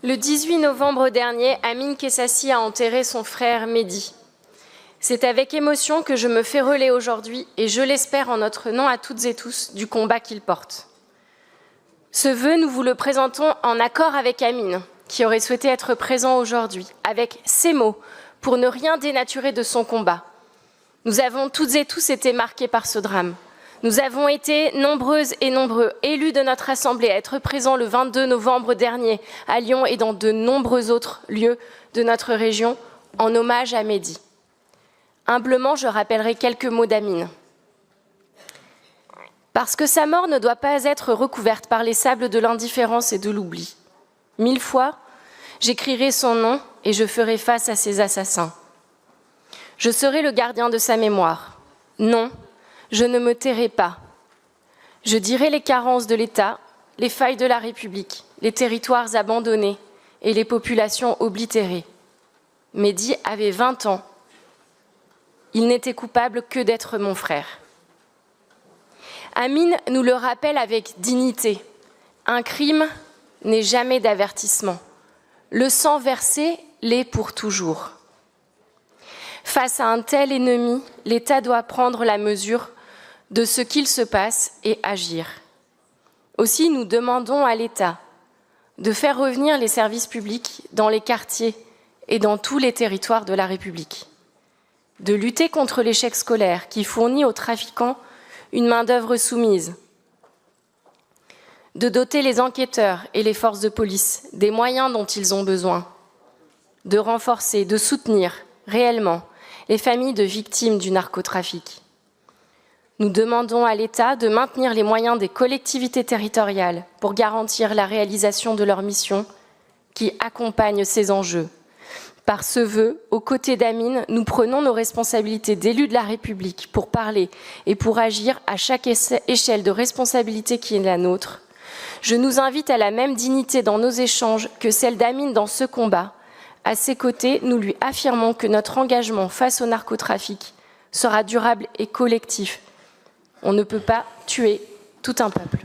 Le 18 novembre dernier, Amine Kessassi a enterré son frère Mehdi. C'est avec émotion que je me fais relais aujourd'hui, et je l'espère en notre nom à toutes et tous, du combat qu'il porte. Ce vœu, nous vous le présentons en accord avec Amine, qui aurait souhaité être présent aujourd'hui, avec ces mots, pour ne rien dénaturer de son combat. Nous avons toutes et tous été marqués par ce drame. Nous avons été nombreuses et nombreux élus de notre Assemblée à être présents le 22 novembre dernier à Lyon et dans de nombreux autres lieux de notre région en hommage à Mehdi. Humblement, je rappellerai quelques mots d'Amine. Parce que sa mort ne doit pas être recouverte par les sables de l'indifférence et de l'oubli. 1000 fois, j'écrirai son nom et je ferai face à ses assassins. Je serai le gardien de sa mémoire. Non, je ne me tairai pas. Je dirai les carences de l'État, les failles de la République, les territoires abandonnés et les populations oblitérées. Mehdi avait 20 ans. Il n'était coupable que d'être mon frère. Amine nous le rappelle avec dignité. Un crime n'est jamais d'avertissement. Le sang versé l'est pour toujours. Face à un tel ennemi, l'État doit prendre la mesure de ce qu'il se passe et agir. Aussi, nous demandons à l'État de faire revenir les services publics dans les quartiers et dans tous les territoires de la République, de lutter contre l'échec scolaire qui fournit aux trafiquants une main-d'œuvre soumise, de doter les enquêteurs et les forces de police des moyens dont ils ont besoin, de renforcer, de soutenir réellement les familles de victimes du narcotrafic. Nous demandons à l'État de maintenir les moyens des collectivités territoriales pour garantir la réalisation de leur mission qui accompagne ces enjeux. Par ce vœu, aux côtés d'Amine, nous prenons nos responsabilités d'élus de la République pour parler et pour agir à chaque échelle de responsabilité qui est la nôtre. Je nous invite à la même dignité dans nos échanges que celle d'Amine dans ce combat. À ses côtés, nous lui affirmons que notre engagement face au narcotrafic sera durable et collectif. On ne peut pas tuer tout un peuple.